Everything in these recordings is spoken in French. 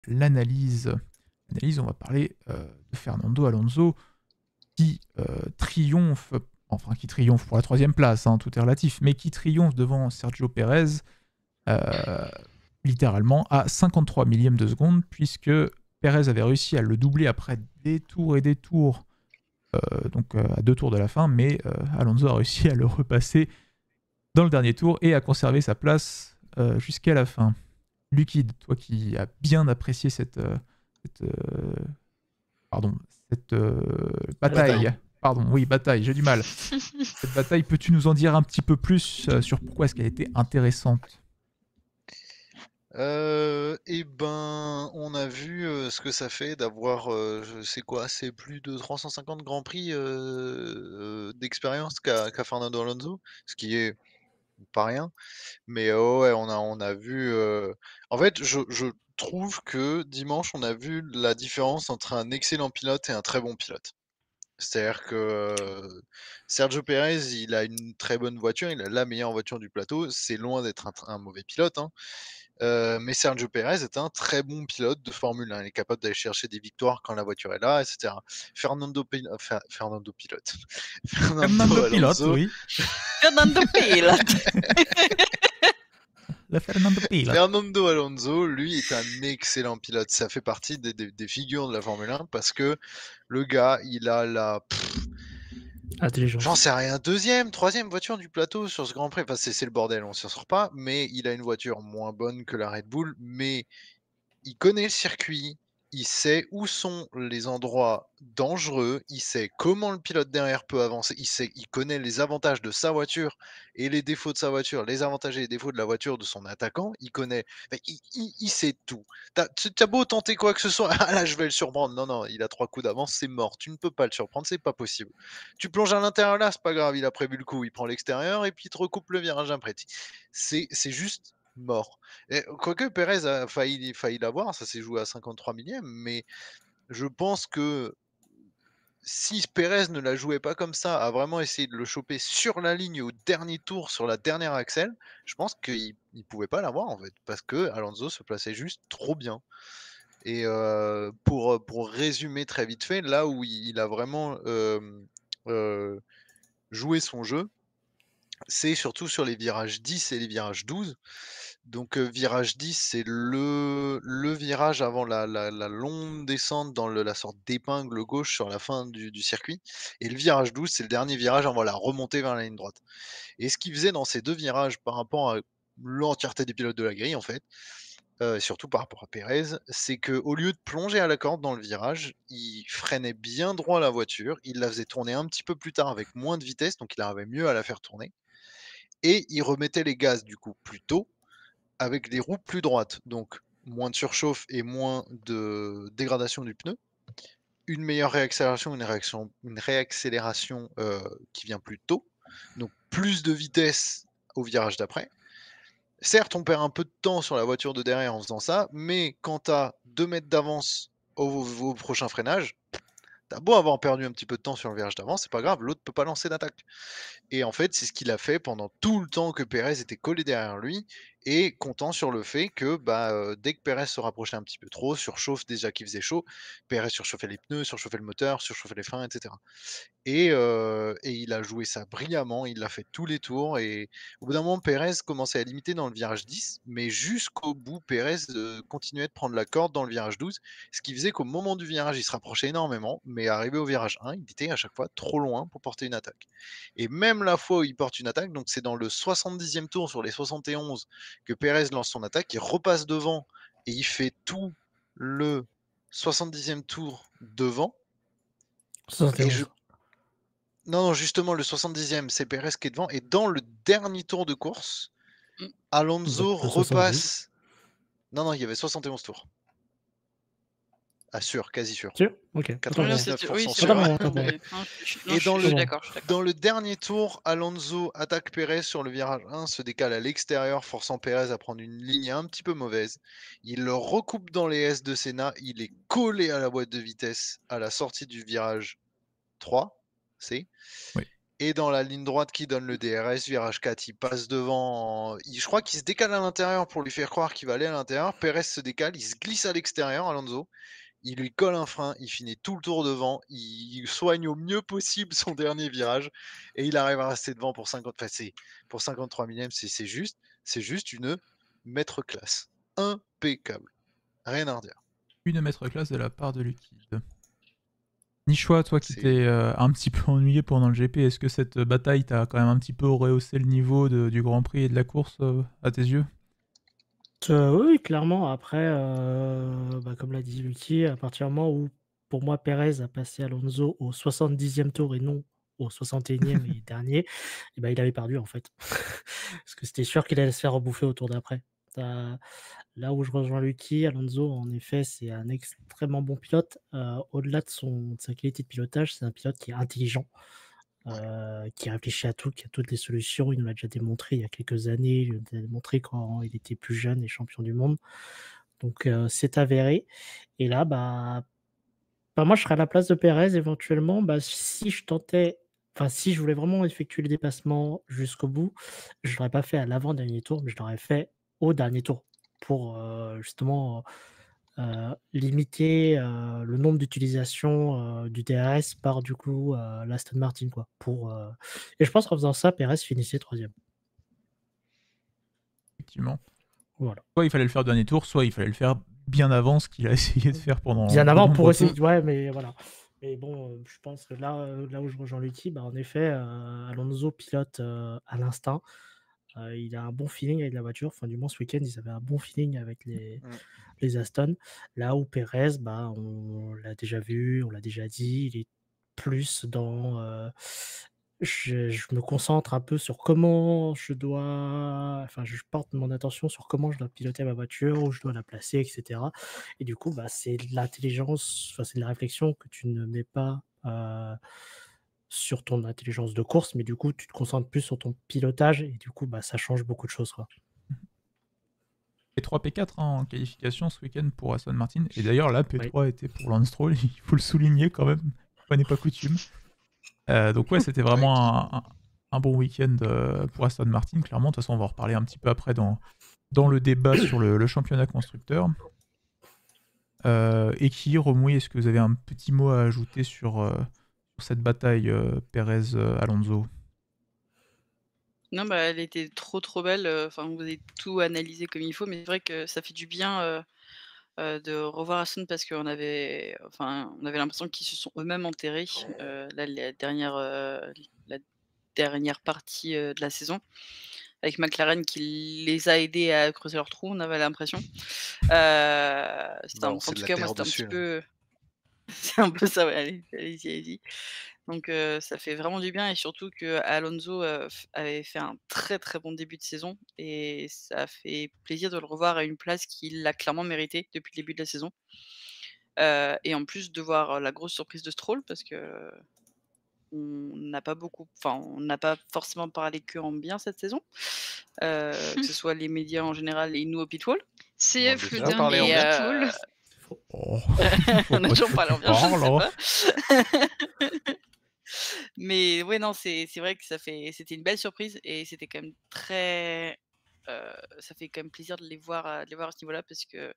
l'analyse. On va parler de Fernando Alonso qui triomphe, enfin qui triomphe pour la troisième place, hein, tout est relatif, mais qui triomphe devant Sergio Pérez, euh, littéralement à 53 millièmes de seconde, puisque Pérez avait réussi à le doubler après des tours et des tours, donc à 2 tours de la fin, mais Alonso a réussi à le repasser dans le dernier tour et à conserver sa place jusqu'à la fin. Liquide, toi qui as bien apprécié cette, pardon, cette bataille. Pardon, oui, bataille, j'ai du mal. Cette bataille, peux-tu nous en dire un petit peu plus sur pourquoi est-ce qu'elle était intéressante? Eh ben, on a vu ce que ça fait d'avoir, je sais quoi, c'est plus de 350 Grands Prix d'expérience qu'a Fernando Alonso, ce qui est pas rien. Mais ouais, on a vu. En fait, je trouve que dimanche, on a vu la différence entre un excellent pilote et un très bon pilote. C'est-à-dire que Sergio Pérez, il a une très bonne voiture, il a la meilleure voiture du plateau. C'est loin d'être un mauvais pilote, hein. Mais Sergio Pérez est un très bon pilote de Formule 1. Il est capable d'aller chercher des victoires quand la voiture est là, etc. Fernando Pilote. Fernando Fernando Pilote, Alonso. oui. Fernando Pilote. Le Fernando Pilote. Fernando Alonso, lui, est un excellent pilote. Ça fait partie des figures de la Formule 1 parce que le gars, il a Intelligence. j'en sais rien, deuxième, troisième voiture du plateau sur ce Grand Prix. Enfin, c'est le bordel, on s'en sort pas. Mais il a une voiture moins bonne que la Red Bull, mais il connaît le circuit, il sait où sont les endroits dangereux, il sait comment le pilote derrière peut avancer, il connaît les avantages de sa voiture et les défauts de sa voiture, les avantages et les défauts de la voiture de son attaquant, il connaît, il sait tout. T'as beau tenter quoi que ce soit, ah là je vais le surprendre, non, non, il a 3 coups d'avance, c'est mort, tu ne peux pas le surprendre, c'est pas possible. Tu plonges à l'intérieur là, c'est pas grave, il a prévu le coup, il prend l'extérieur et puis il te recoupe le virage après. C'est juste mort. Et quoique Pérez a failli l'avoir, ça s'est joué à 53 millièmes, mais je pense que si Pérez ne la jouait pas comme ça, a vraiment essayé de le choper sur la ligne au dernier tour, sur la dernière axelle, je pense qu'il ne pouvait pas l'avoir en fait, parce que Alonso se plaçait juste trop bien. Et pour résumer très vite fait, là où il a vraiment joué son jeu, c'est surtout sur les virages 10 et les virages 12. Donc, virage 10, c'est le virage avant la longue descente dans la sorte d'épingle gauche sur la fin du circuit. Et le virage 12, c'est le dernier virage avant la remontée vers la ligne droite. Et ce qu'il faisait dans ces deux virages par rapport à l'entièreté des pilotes de la grille, en fait, surtout par rapport à Pérez, c'est qu'au lieu de plonger à la corde dans le virage, il freinait bien droit la voiture, il la faisait tourner un petit peu plus tard avec moins de vitesse, donc il arrivait mieux à la faire tourner. Et il remettait les gaz du coup plus tôt avec des roues plus droites, donc moins de surchauffe et moins de dégradation du pneu, une meilleure réaccélération, une réaccélération qui vient plus tôt, donc plus de vitesse au virage d'après. Certes, on perd un peu de temps sur la voiture de derrière en faisant ça, mais quand tu as 2 mètres d'avance au prochain freinage, t'as beau avoir perdu un petit peu de temps sur le virage d'avant, c'est pas grave, l'autre peut pas lancer d'attaque. Et en fait, c'est ce qu'il a fait pendant tout le temps que Pérez était collé derrière lui et comptant sur le fait que dès que Pérez se rapprochait un petit peu trop, surchauffe déjà qu'il faisait chaud, Pérez surchauffait les pneus, surchauffait le moteur, surchauffait les freins, etc. Et il a joué ça brillamment, il l'a fait tous les tours et au bout d'un moment, Pérez commençait à limiter dans le virage 10, mais jusqu'au bout, Pérez continuait de prendre la corde dans le virage 12, ce qui faisait qu'au moment du virage, il se rapprochait énormément, mais arrivé au virage 1, il était à chaque fois trop loin pour porter une attaque. Et même la fois où il porte une attaque, donc c'est dans le 70e tour sur les 71 que Pérez lance son attaque, il repasse devant et il fait tout le 70e tour devant. Et 71. non, non, justement, le 70e, c'est Pérez qui est devant. Et dans le dernier tour de course, Alonso Donc le 70. repasse. Non, non, il y avait 71 tours. Ah, sûr, quasi sûr. Sûr? Ok. Autant pour moi. 99% Oui, c'est sûr. vrai. Autant pour moi. Non, Et je suis d'accord, je suis d'accord. dans le dernier tour, Alonso attaque Pérez sur le virage 1, se décale à l'extérieur, forçant Pérez à prendre une ligne un petit peu mauvaise. Il le recoupe dans les S de Senna. Il est collé à la boîte de vitesse à la sortie du virage 3, C. Oui. Et dans la ligne droite qui donne le DRS, virage 4, il passe devant. Je crois qu'il se décale à l'intérieur pour lui faire croire qu'il va aller à l'intérieur. Pérez se décale, il se glisse à l'extérieur, Alonso. Il lui colle un frein, il finit tout le tour devant, il soigne au mieux possible son dernier virage et il arrive à rester devant pour 53 millièmes. C'est juste une maître classe. Impeccable. Rien à redire. Une maître classe de la part de Liquide. Nichois, toi qui C'est- t'es un petit peu ennuyé pendant le GP, est-ce que cette bataille t'a quand même un petit peu rehaussé le niveau du Grand Prix et de la course à tes yeux? Oui, clairement. Après, comme l'a dit Lucky, à partir du moment où, pour moi, Pérez a passé Alonso au 70e tour et non au 61e et dernier, et il avait perdu en fait. Parce que c'était sûr qu'il allait se faire rebouffer au tour d'après. Là où je rejoins Lucky, Alonso, en effet, c'est un extrêmement bon pilote. Au-delà de sa qualité de pilotage, c'est un pilote qui est intelligent. Qui réfléchit à tout, qui a toutes les solutions. Il nous l'a déjà démontré il y a quelques années, il nous l'a démontré quand il était plus jeune et champion du monde. Donc c'est avéré. Et là, moi je serais à la place de Pérez éventuellement. Si je voulais vraiment effectuer le dépassement jusqu'au bout, je ne l'aurais pas fait à l'avant-dernier tour, mais je l'aurais fait au dernier tour pour justement limiter le nombre d'utilisations du DRS par du coup l'Aston Martin quoi. Et je pense qu'en faisant ça, Pérez finissait 3e. Effectivement. Voilà. Soit il fallait le faire au dernier tour, soit il fallait le faire bien avant ce qu'il a essayé de faire pendant Bien de avant pour nombreux essayer. tours. Ouais, mais voilà. Mais bon, je pense que là où je rejoins Lucky, en effet, Alonso pilote à l'instinct. Il a un bon feeling avec la voiture. Enfin, du moins ce week-end, ils avaient un bon feeling avec les Aston. Là où Pérez, on l'a déjà vu, on l'a déjà dit, il est plus dans je me concentre un peu sur comment je porte mon attention sur comment je dois piloter ma voiture, où je dois la placer, etc. Et du coup, c'est de l'intelligence, c'est de la réflexion que tu ne mets pas sur ton intelligence de course, mais du coup, tu te concentres plus sur ton pilotage et du coup, ça change beaucoup de choses, quoi. P3, P4 en qualification ce week-end pour Aston Martin. Et d'ailleurs, là, P3 était pour Lance Stroll, il faut le souligner quand même, fois n'est pas coutume. Donc ouais, c'était vraiment un bon week-end pour Aston Martin, clairement. De toute façon, on va en reparler un petit peu après dans le débat sur le championnat constructeur. Et qui, Remouille, est-ce que vous avez un petit mot à ajouter sur cette bataille Pérez-Alonso? Non, elle était trop belle. Enfin, vous avez tout analysé comme il faut, mais c'est vrai que ça fait du bien de revoir Aston parce qu'on avait l'impression qu'ils se sont eux-mêmes enterrés. Là, la dernière partie de la saison, avec McLaren qui les a aidés à creuser leur trou, on avait l'impression. En tout cas, moi, c'était un petit peu. C'est un peu ça, ouais, allez-y. Donc ça fait vraiment du bien et surtout qu'Alonso avait fait un très bon début de saison et ça fait plaisir de le revoir à une place qu'il a clairement méritée depuis le début de la saison. Et en plus de voir la grosse surprise de Stroll parce que on n'a pas forcément parlé qu'en bien cette saison, que ce soit les médias en général et nous au Pitwall. CF, le déjà parlé dernier en Pitwall. On a toujours pas l'ambiance, je ne là. sais pas. Mais ouais, non, c'est vrai que c'était une belle surprise et c'était quand même ça fait quand même plaisir de les voir à ce niveau-là parce que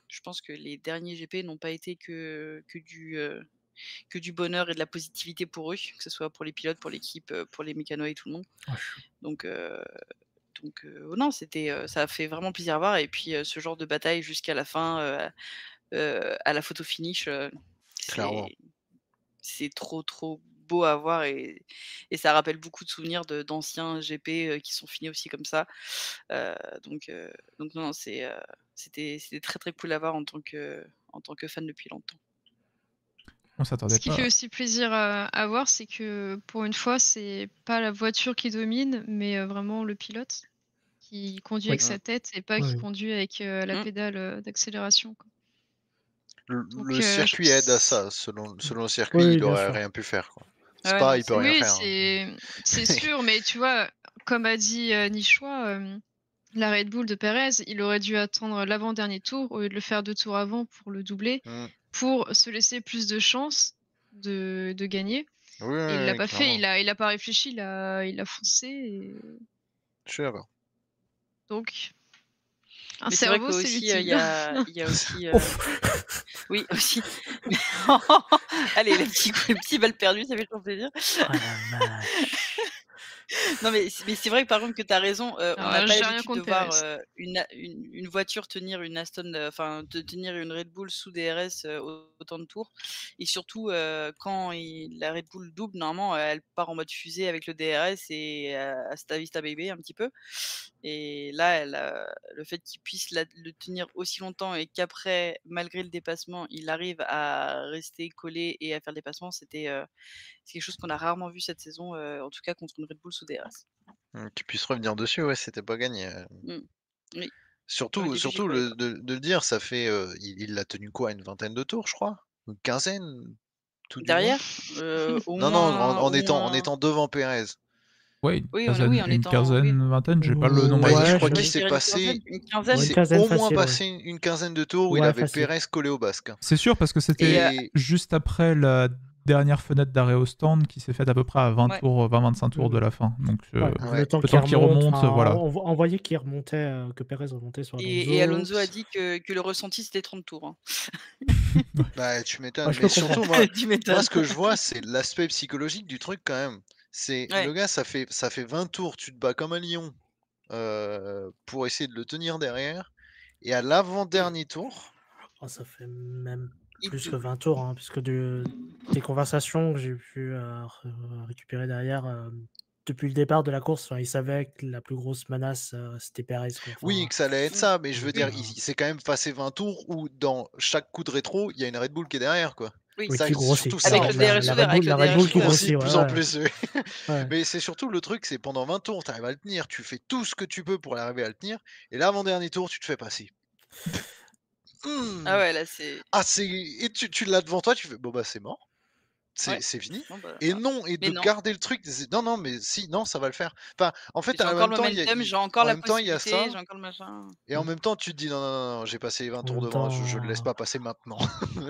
je pense que les derniers GP n'ont pas été que du bonheur et de la positivité pour eux, que ce soit pour les pilotes, pour l'équipe, pour les mécanos et tout le monde. Donc non, ça a fait vraiment plaisir à voir et puis ce genre de bataille jusqu'à la fin, à la photo finish, Clairement. c'est trop beau à voir et ça rappelle beaucoup de souvenirs d'anciens GP qui sont finis aussi comme ça. Donc non, c'était très cool à voir en tant que fan depuis longtemps. On s'attendait Ce qui fait aussi plaisir à voir, c'est que pour une fois, c'est pas la voiture qui domine, mais vraiment le pilote qui conduit avec sa tête et pas qui conduit avec la pédale d'accélération. Le circuit aide à ça. Selon le circuit, il aurait rien pu faire. Quoi. Ouais, il peut rien faire. C'est sûr, mais tu vois, comme a dit Nichois, la Red Bull de Pérez, il aurait dû attendre l'avant-dernier tour au lieu de le faire 2 tours avant pour le doubler, pour se laisser plus de chances de gagner. Oui, Et il l'a oui, pas fait, clairement. il a pas réfléchi, il a foncé et Je suis d'accord. donc un Mais c'est vrai cerveau, c'est qu'aussi, il utile. y a aussi, Ouf. oui, aussi. Allez, les petits balles perdues, ça fait toujours plaisir. Oh la vache. Non, mais c'est vrai que par contre que tu as raison, on Alors n'a là, pas j'ai rien l'habitude de contre voir, Pérez. une voiture tenir une Aston, enfin tenir une Red Bull sous DRS, autant de tours et surtout, quand la Red Bull double, normalement, elle part en mode fusée avec le DRS et hasta vista baby un petit peu et là, le fait qu'il puisse le tenir aussi longtemps et qu'après, malgré le dépassement, il arrive à rester collé et à faire le dépassement, c'est quelque chose qu'on a rarement vu cette saison, en tout cas contre une Red Bull sous DRS. Qu'il puisse revenir dessus, ouais, c'était pas gagné. Mmh. Oui. Au Surtout, début, j'y surtout croyais le, pas. de le dire, ça fait, il l'a tenu quoi, une vingtaine de tours, je crois, une quinzaine, tout du moins. Derrière, au Non, non, moins en au étant, en moins étant devant Pérez. Ouais, oui, en une étant oui. quinzaine, vingtaine, j'ai pas le nombre Bah, je Ouais, crois exact. Ouais, qu'il je s'est dirais passé, une il quinzaine. Ouais, une s'est quinzaine au moins facile, ouais. passé une quinzaine de tours où il Ouais, avait facile. Pérez collé au basque. C'est sûr, parce que c'était Et juste après la dernière fenêtre d'arrêt au stand qui s'est faite à peu près à 20 Ouais. tours, 20-25 tours de la fin. Donc Ouais, ouais. le temps le temps qu'il remonte, enfin, voilà. on voyait qu'il remontait, que Pérez remontait sur Et Alonso. Alonso a dit que le ressenti, c'était 30 tours, hein. Bah, tu Ouais, m'étonnes. je Mais peux comprendre. surtout, moi, Tu moi, m'étonnes. ce que je vois, c'est l'aspect psychologique du truc quand même. C'est Ouais. le gars, ça fait 20 tours, tu te bats comme un lion pour essayer de le tenir derrière. Et à l'avant-dernier tour, Oh, ça fait même Il plus te que 20 tours, hein, puisque des conversations que j'ai pu récupérer derrière, depuis le départ de la course, enfin, il savait que la plus grosse menace, c'était Pérez, quoi. oui, Enfin, que ça allait être ça, mais je veux donc, dire, il s'est quand même passé 20 tours où dans chaque coup de rétro, il y a une Red Bull qui est derrière, quoi. oui. oui, Ça, qui c'est grossit. surtout ça Avec en le fait. DRS ouvert, avec le La Red DRS Bull qui ouvert. Grossit grossit, de ouais, plus en ouais. plus. Oui. Ouais. Mais c'est surtout le truc, c'est pendant 20 tours, tu arrives à le tenir, tu fais tout ce que tu peux pour arriver à le tenir, et l'avant-dernier tour, tu te fais passer. Ah ouais, là, c'est Ah, et tu l'as devant toi, tu fais bon bah c'est mort. ouais. C'est fini. Non, bah, Et non, et mais de non. garder le truc, non, non, mais si, non, ça va le faire. Enfin, en fait, J'ai en encore même le temps, momentum, j'ai encore en la même temps, il y a possibilité, ça, j'ai encore le machin. et en même temps, tu te dis non, non, non, non, j'ai passé les 20 En tours même devant, je le laisse temps, pas passer maintenant.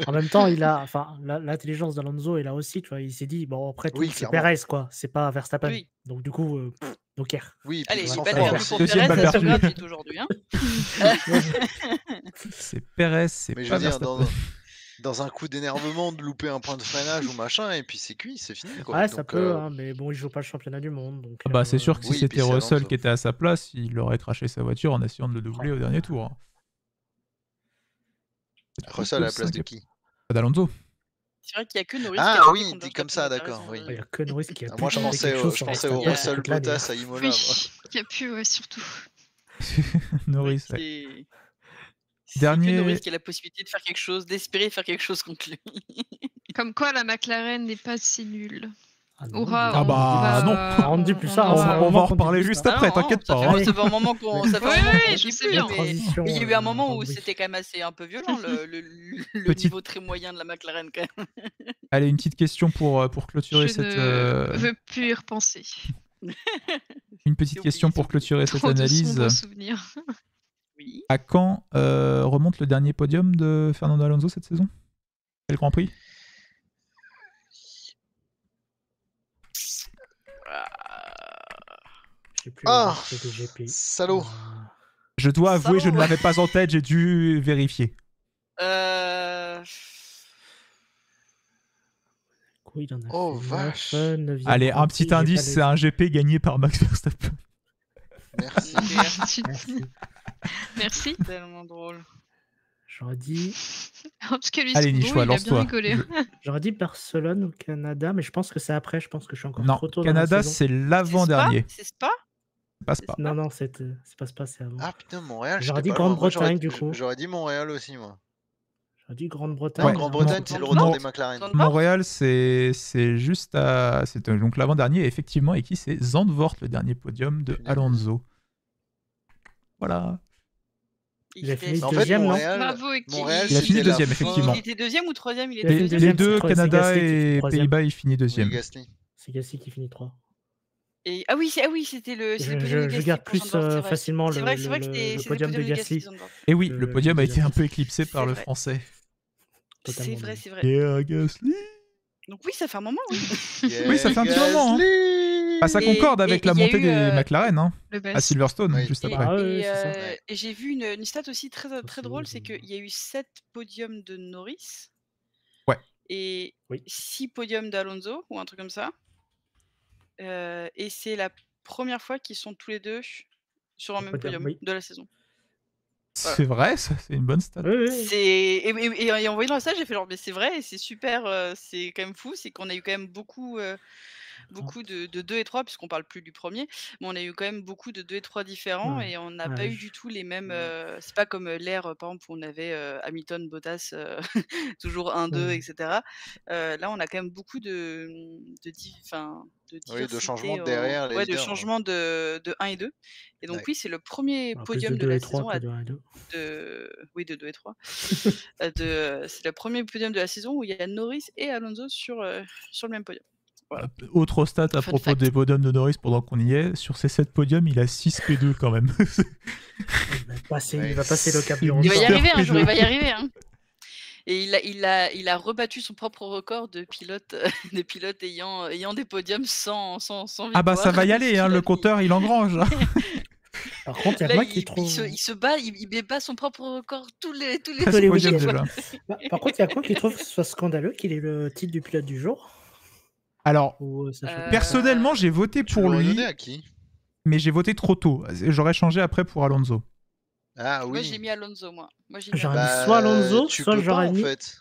en même temps, enfin, l'intelligence d'Alonso est là aussi, tu vois. Il s'est dit, bon, après tout, Oui, c'est clairement. Pérez, quoi. C'est pas Verstappen. Oui. Donc, du coup, don't care. Oui, et puis Allez, il les s'en balles fout perdues aussi. pour Deuxième Pérez, balle elles sont perdue. gratuites aujourd'hui, hein. C'est Pérez, c'est Mais je pas veux dire, Verstappen. dans un coup d'énervement, de louper un point de freinage ou machin, et puis c'est cuit, c'est fini, quoi. Ouais, ça Donc, peut, hein, mais bon, il joue pas le championnat du monde. Donc, Ah bah c'est sûr que si oui, et puis c'était c'est Russell Alonso. qui était à sa place, il aurait craché sa voiture en essayant de le doubler au dernier tour. Russell à la place de qui? Pas d'Alonso. C'est vrai qu'il y a que Norris qui a Ah tenté oui, contre dit comme ça, d'accord, oui. il y a que Norris qui a pu Moi, je tenter pensais quelque chose je sur pensais au Verstappen Russell toute l'année. Bottas à Imola, moi. Oui, il y a pu, ouais, surtout. Norris, C'est ouais. c'est que Dernier- Norris qui a la possibilité de faire quelque chose, d'espérer faire quelque chose contre lui. Comme quoi, la McLaren n'est pas si nulle. Ah non, Aura, Ah on bah, va- non. On dit plus ça, en ça fait un On va moment en qu'on dit reparler plus juste ça. après, Ah non, t'inquiète ça pas. fait, hein. ça fait un moment qu'on Oui, dit je sais plus, bien. La transition, mais il y a eu un moment où Randy. c'était quand même assez un peu violent, le Petite- niveau très moyen de la McLaren quand même. Allez, une petite question pour clôturer Je cette... ne veux plus y repenser. Une petite C'est question oublié, pour c'est oublié. clôturer cette Trop de analyse. sombres souvenirs. Oui. À quand remonte le dernier podium de Fernando Alonso cette saison? Quel Grand Prix? Je sais plus, Ah, c'était GP. salaud. Je dois avouer, je Salaud. ne l'avais pas en tête, j'ai dû vérifier. Oui, il en a Oh, fait vache. 9, 9e Allez, Grand un Prix, petit j'ai indice, pas c'est un GP gagné par Max Verstappen. Merci. Merci. Merci. Tellement drôle. J'aurais dit, Parce que lui, Allez, son dos, Nichois, il a bien lance-toi. rigolé. j'aurais dit Barcelone ou Canada, mais je pense que c'est après. Je pense que je suis encore Non, trop tôt dans la Canada, saison. c'est l'avant-dernier. C'est Spa? Ça passe pas. Non, non, c'est pas c'est avant. Ah putain, Montréal, J'aurais j'étais dit pas loin. Moi, Grande-Bretagne, du coup. J'aurais dit Montréal aussi, moi. J'aurais dit Grande-Bretagne. Non, Ouais. Grande-Bretagne, c'est le retour des McLaren. Zandvoort. Montréal, c'est juste à... C'est donc l'avant-dernier, effectivement, et qui c'est Zandvoort, le dernier podium de Punaise. Alonso. Voilà. Il a fini En fait, deuxième, non Montréal, Bravo, Eki. Montréal, Il a fini c'était la deuxième, fin- effectivement. Il était deuxième ou troisième? Il Il a était fini Les deuxième. deuxième, deux, c'est Canada Gasly qui finit et troisième. Pays-Bas, il finit Oui, deuxième. Gasly. C'est Gasly qui finit 3. Et... Ah oui, c'était le podium de Je Gasly garde pour plus Zandvoort, c'est vrai. facilement C'est vrai que c'était le le podium de Gasly. Zandvoort. Et oui, Le- le podium a le été un deuxième peu éclipsé par C'est le vrai. français. C'est Totalement vrai, dingue. c'est vrai. Yeah, Gasly. Donc oui, ça fait un moment, oui. Oui, ça fait un petit moment, hein. Gasly Bah, ça concorde avec la il y a montée eu, des McLaren hein, Le à best. Silverstone, Oui. juste Et, après. Ah ouais, et, c'est ça. Ouais. et j'ai vu une stat aussi très c'est drôle, ouf, c'est qu'il y a eu 7 podiums de Norris Ouais. et Oui. 6 podiums d'Alonso, ou un truc comme ça. Et c'est la première fois qu'ils sont tous les deux sur un Le même podium, podium oui. de la saison. C'est vrai, ça, c'est une bonne stat. Oui, oui, oui. Et en voyant ça, j'ai fait genre, mais c'est vrai, et c'est super, c'est quand même fou, c'est qu'on a eu quand même beaucoup de 2 et 3, puisqu'on parle plus du premier, mais on a eu quand même beaucoup de 2 et 3 différents, Ouais. et on n'a Ouais, pas eu du tout les mêmes. C'est pas comme l'ère, par exemple, où on avait Hamilton, Bottas, toujours 1-2, Ouais. etc. Là, on a quand même beaucoup de Oui, diversité. de changement derrière les Ouais, de leaders. changements de 1 et 2. Et donc, Ouais. oui, c'est le premier Alors, plus de podium de 2 la et 3 saison que de 1 et 2. oui, de 2 et 3. C'est le premier podium de la saison où il y a Norris et Alonso sur le même podium. Voilà. Autre stat à Fun propos fact. des podiums de Norris pendant qu'on y est, sur ces 7 podiums, il a 6 P2 quand même. Il va passer le cap C'est du Il va y Mister arriver un jour, P2. il va y arriver. Hein. Et il a rebattu son propre record de pilote, ayant des podiums sans victoire. Ah bah ça va y aller, hein, le compte. compteur il engrange. Par contre, il y a Là, moi qui trouve. il se bat, il bat son propre record tous les 13 les podiums week-ends. déjà. Bah, par contre, il y a quoi qui trouve que ce soit scandaleux qu'il ait le titre du pilote du jour? Alors, Ou ça choque pas? personnellement, j'ai voté Tu pour l'aurais lui, donné à qui? mais j'ai voté trop tôt. J'aurais changé après pour Alonso. Ah Moi, j'ai oui. mis Alonso, moi. J'ai mis J'aurais mis Alonso. soit Alonso, tu soit peux pas j'aurais en mis. fait.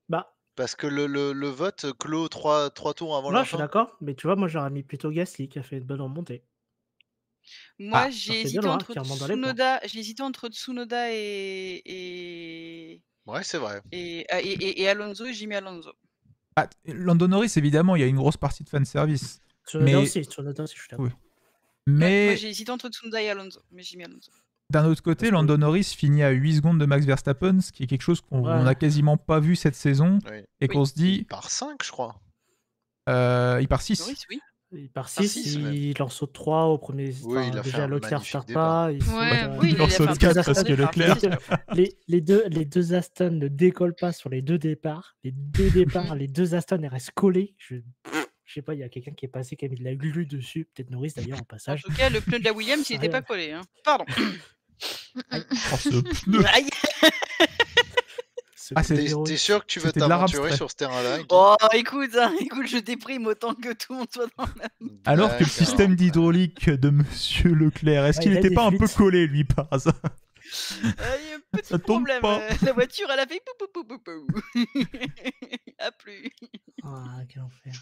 Bah, Parce que le vote clôt 3 tours avant non, la je suis fin. d'accord, mais tu vois, moi j'aurais mis plutôt Gasly qui a fait une bonne remontée. Moi, Ah, j'ai ça fait hésité de loin entre qu'il remonte dans les points. Tsunoda. J'ai hésité entre Tsunoda et Ouais, c'est vrai. Alonso, et j'ai mis Alonso. Ah, Lando Norris, évidemment, il y a une grosse partie de fanservice. Tsunoda Mais, aussi, je suis d'accord. oui. Ouais, moi, Mais j'ai hésité entre Tsunoda et Alonso, mais j'ai mis Alonso. d'un autre côté, Parce que- Lando Norris finit à 8 secondes de Max Verstappen, ce qui est quelque chose qu'on Ouais. n'a quasiment pas vu cette saison. Oui. Et Oui. qu'on se Il dit, part 5, je crois. il part 6. Norris, oui. Il part Ah, 6, six, il en saute 3 au premier. Oui, il a fait déjà, un Leclerc magnifique starte départ. pas. Il Ouais, saute, Oui, il en a fait saute un 4 très parce bon que départ, Leclerc. c'est sûr. les deux Aston ne décollent pas sur les deux départs. Les deux départs, les deux Aston elles restent collés. Je sais pas, il y a quelqu'un qui est passé qui a mis de la glu dessus. Peut-être Norris d'ailleurs en En passage. tout cas, le pneu de la Williams, il n'était Ouais. pas collé. Hein. Pardon. Oh, ce pneu. Aïe. Ce Ah, c'est- pneu T'es héroïque. t'es sûr que tu veux C'était de l'art t'aventurer abstrait. sur ce terrain-là, Guy? Oh, écoute, je déprime autant que tout le monde soit dans la... Alors que le D'accord. système d'hydraulique de Monsieur Leclerc, est-ce Ouais, qu'il il a n'était des pas un peu fuites. collé, lui, par hasard? Il y a un petit Ça tombe problème. pas. La voiture, elle a fait pou pou pou pou pou. A plus. Ah, quel enfer.